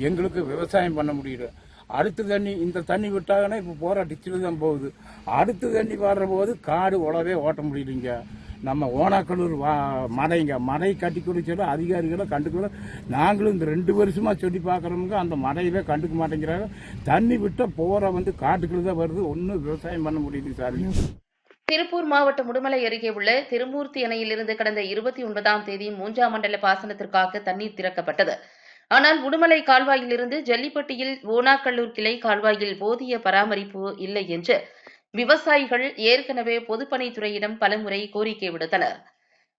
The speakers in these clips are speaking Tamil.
எங்களுக்கு விவசாயம் பண்ண முடியல. அடுத்த தண்ணி இந்த தண்ணி விட்டாங்கன்னா இப்போ போகிற டிச்சில் தான் போகுது. அடுத்த தண்ணி வர்ற போது காடு உழவே ஓட்ட முடியலைங்க. நம்ம ஓனாக்கல்லூர் மடை கட்டி கொடுத்தோட அதிகாரிகளை கண்டுக்கல. நாங்களும் இந்த 2 வருஷமாக சொல்லி பார்க்குறவங்க அந்த மடையவே கண்டுக்க மாட்டேங்கிறாங்க. தண்ணி விட்டால் போகிற காட்டுக்குள்ள தான் வருது. ஒன்றும் விவசாயம் பண்ண முடியுது சார். திருப்பூர் மாவட்டம் உடுமலை அருகே உள்ள திருமூர்த்தி அணையிலிருந்து கடந்த 29ஆம் தேதி 3ஆம் மண்டல பாசனத்திற்காக தண்ணீர் திறக்கப்பட்டது. ஆனால் உடுமலை கால்வாயிலிருந்து ஜல்லிப்பட்டியில் ஓனாக்கல்லூர் கிளை கால்வாயில் போதிய பராமரிப்பு இல்லை என்று விவசாயிகள் ஏற்கனவே பொதுப்பணித்துறையிடம் பலமுறை கோரிக்கை விடுத்தனர்.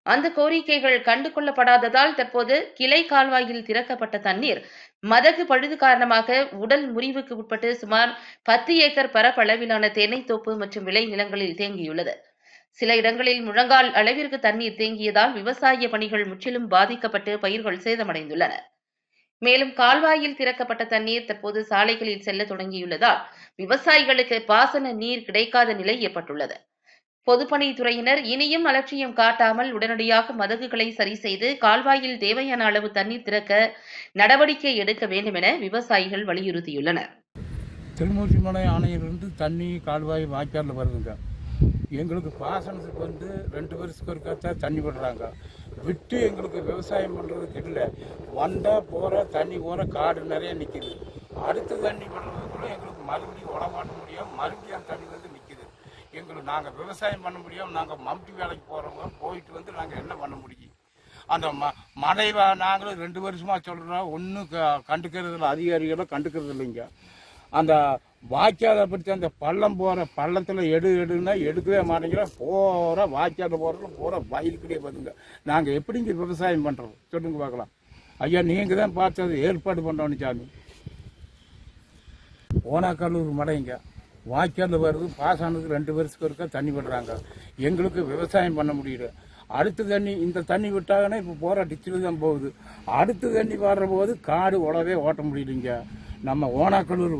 அந்த கோரிக்கைகள் கண்டுகொள்ளப்படாததால் தற்போது கிளை கால்வாயில் திறக்கப்பட்ட தண்ணீர் மதகு பழுது காரணமாக உடல் முறிவுக்கு உட்பட்டு சுமார் 10 ஏக்கர் பரப்பளவிலான தென்னைத்தோப்பு மற்றும் விளை நிலங்களில் தேங்கியுள்ளது. சில இடங்களில் முழங்கால் அளவிற்கு தண்ணீர் தேங்கியதால் விவசாய பணிகள் முற்றிலும் பாதிக்கப்பட்டு பயிர்கள் சேதமடைந்துள்ளன. மேலும் கால்வாயில் திறக்கப்பட்ட தண்ணீர் தற்போது சாலைகளில் செல்ல தொடங்கியுள்ளதால் விவசாயிகளுக்கு பாசன நீர் கிடைக்காத நிலை ஏற்பட்டுள்ளது. பொதுப்பணித்துறையினர் இனியும் அலட்சியம் காட்டாமல் உடனடியாக மதகுகளை சரி செய்து கால்வாயில் தேவையான அளவு தண்ணீர் திறக்க நடவடிக்கை எடுக்க வேண்டும் என விவசாயிகள் வலியுறுத்தியுள்ளனர். திருமூர்த்திமலை அணையிலிருந்து தண்ணி கால்வாய் வாய்க்காலில் வருதுங்க. எங்களுக்கு பாசனத்துக்கு 2 வருஷத்துக்கு ஒருக்கா தண்ணி விடுறாங்க. விட்டு எங்களுக்கு விவசாயம் பண்ணுறதுக்கு இல்லை. வந்தால் போகிற தண்ணி போகிற காடு நிறைய நிற்கிது. அடுத்த தண்ணி விடுறதுக்குள்ள எங்களுக்கு மறுபடியும் உடமாட்ட முடியும். மறுபடியும் அந்த தண்ணி நிற்கிது. எங்களுக்கு நாங்கள் விவசாயம் பண்ண முடியும். நாங்கள் மம்டி வேலைக்கு போகிறவங்க போயிட்டு நாங்கள் என்ன பண்ண முடியும்? அந்த மழை நாங்களும் 2 வருஷமாக சொல்கிறோம். ஒன்றும் கண்டுக்கிறது இல்லை. அதிகாரிகளை கண்டுக்கிறது இல்லைங்க. அந்த வாய்க்காலை பற்றி அந்த பள்ளம் போகிற பள்ளத்தில் எடுன்னா எடுக்கவே மாட்டேங்கிற. போகிற வாய்க்கால போகிறதுல போகிற வயலுக்குள்ளே வருங்க. நாங்கள் எப்படிங்க விவசாயம் பண்ணுறோம் சொல்லுங்க பார்க்கலாம். ஐயா நீங்கள் தான் பார்த்தது ஏற்பாடு பண்ணோன்னு சாமி. ஓனாக்கல்லூர் மடைங்க வாய்க்காலில் வருது. பாசனத்துக்கு 2 வருஷத்துக்கு ஒருக்கா தண்ணி விடுறாங்க. எங்களுக்கு விவசாயம் பண்ண முடியல. அடுத்த தண்ணி இந்த தண்ணி விட்டாங்கன்னா இப்போ போகிற டிச்சில் தான் போகுது. அடுத்த தண்ணி வர்ற போது காடு உழவே ஓட்ட முடியலைங்க. நம்ம ஓனாக்கல்லூர்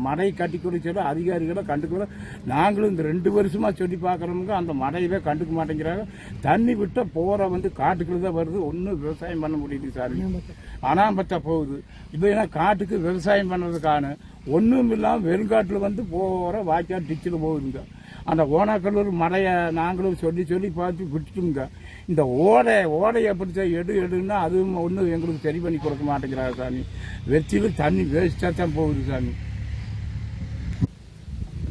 மடை கட்டி கொடுத்தோட அதிகாரிகளை கண்டுக்கல. நாங்களும் இந்த 2 வருஷமாக சொல்லி பார்க்குறவங்க அந்த மடையவே கண்டுக்க மாட்டேங்கிறாங்க. தண்ணி விட்டால் போகிற காட்டுக்குள்ள தான் வருது. ஒன்றும் விவசாயம் பண்ண முடியுது சார். அனாம்பத்தா போகுது. இப்போ ஏன்னா காட்டுக்கு விவசாயம் பண்ணுறதுக்கான ஒன்றும் இல்லாமல் வெறுங்காட்டில் போகிற வாய்க்கால் டிச்சில் போகுதுங்க. அந்த ஓனாக்கல்லூர் மடையை நாங்களும் சொல்லி பார்த்து விட்டுட்டுங்க. இந்த ஓடையை பிடிச்ச எடுன்னா அதுவும் ஒன்றும் எங்களுக்கு சரி பண்ணி கொடுக்க மாட்டேங்கிறாங்க சாமி. வெற்றிலும் தண்ணி வேஸ்ட்டாக தான் போகுது சாமி.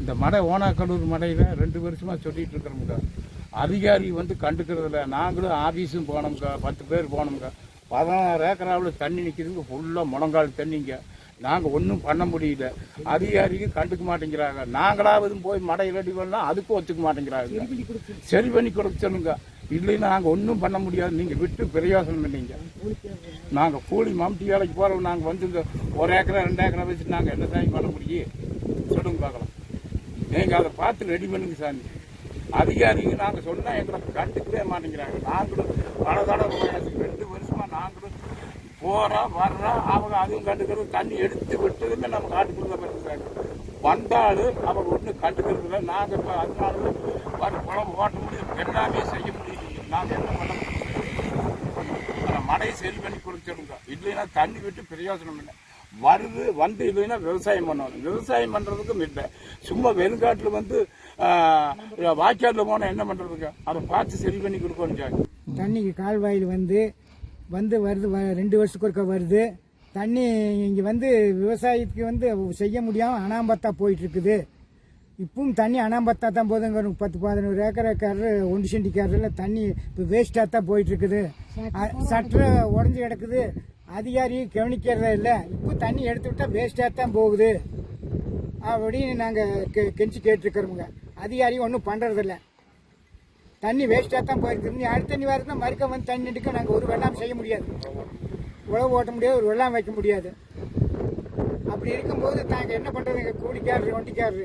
இந்த மடை ஓனாக்கல்லூர் மடையில் 2 வருஷமாக சொல்லிட்டு இருக்கிறோமுங்க. அதிகாரி கண்டுக்கிறதில்ல. நாங்களும் ஆஃபீஸும் போனோம்ங்க. 10 பேர் போனோம்ங்க. 16 ஏக்கராவில் தண்ணி நிற்கிதுங்க. ஃபுல்லாக முழங்கால் தண்ணிங்க. நாங்கள் ஒன்றும் பண்ண முடியல. அதிகாரிக்கு கண்டுக்க மாட்டேங்கிறாங்க. நாங்களாவது போய் மடை ரெடி பண்ணால் அதுக்கும் ஒத்துக்க மாட்டேங்கிறாங்க. சரி பண்ணி கொடுக்க சொல்லுங்க. இல்லைன்னா நாங்கள் ஒன்றும் பண்ண முடியாது. நீங்கள் விட்டு பிரயோசனம் இல்லைங்க. நாங்கள் கூலி மம்டி வேலைக்கு போகிறோம். நாங்கள் இந்த 1 ஏக்கரா 2 ஏக்கரா வச்சுட்டு நாங்கள் என்ன சாமி பண்ண முடியும் சொல்லுங்க பார்க்கலாம். நீங்கள் அதை பார்த்து ரெடி பண்ணுங்க சாமி. அதிகாரிங்க நாங்கள் சொன்னால் எங்களை கண்டுக்கவே மாட்டேங்கிறாங்க. நாங்களும் பல தடவை 2 வருஷமாக நாங்களும் போகிறோம் வர்றோம். அவங்க அதுவும் கண்டுக்கிறது. தண்ணி எடுத்து விட்டதுமே நம்ம காட்டுக்குள்ள பண்ணுறாங்க. வந்தாலும் அவங்க ஒன்றும் கண்டுக்கிறது இல்லை. நாங்கள் இப்போ அதனால குழம்பு ஓட்ட முடியும். எல்லாமே செய்ய முடியும். நாங்கள் என்ன பண்ண முடியும்? அந்த மடையை சரி பண்ணி கொடுத்துருங்க. இல்லைன்னா தண்ணி விட்டு பிரயோஜனம் இல்லை. வருது இல்லைன்னா விவசாயம் பண்ணணும். விவசாயம் பண்ணுறதுக்கும் இல்லை. சும்மா வெறுங்காட்டில் வாய்க்காலில் போனால் என்ன பண்ணுறதுக்கு? அதை பார்த்து சரி பண்ணி கொடுக்கணும் சார். தண்ணிக்கு கால்வாயில் வருது 2 வருஷத்துக்கு ஒருக்கா வருது தண்ணி. இங்கே விவசாயத்துக்கு செய்ய முடியாமல் அனாம்பத்தா போயிட்டு இருக்குது. இப்பவும் தண்ணி அனாம்பத்தா தான் போதுங்க. 10-11 ஏக்கரக்காரரு 1 சென்டிக்காரில் தண்ணி இப்போ வேஸ்ட்டாக தான் போயிட்டு இருக்குது. சற்று உடஞ்சி கிடக்குது. அதிகாரி கவனிக்கிறதா இல்லை. இப்போ தண்ணி எடுத்து விட்டால் வேஸ்ட்டாக தான் போகுது அப்படின்னு நாங்கள் கெஞ்சி கேட்டுருக்கிறோமுங்க. அதிகாரி ஒன்றும் பண்ணுறதில்ல. தண்ணி வேஸ்ட்டாக தான் போயிருக்குது. அடுத்த தண்ணி வரதுனா மறுக்க தண்ணி எடுக்க நாங்கள் ஒரு வெள்ளாம் செய்ய முடியாது. உழவு ஓட்ட முடியாது. ஒரு வெள்ளாம் வைக்க முடியாது. அப்படி இருக்கும்போது நாங்கள் என்ன பண்ணுறது? எங்கள் கூலிக்காரரு வண்டிக்காரரு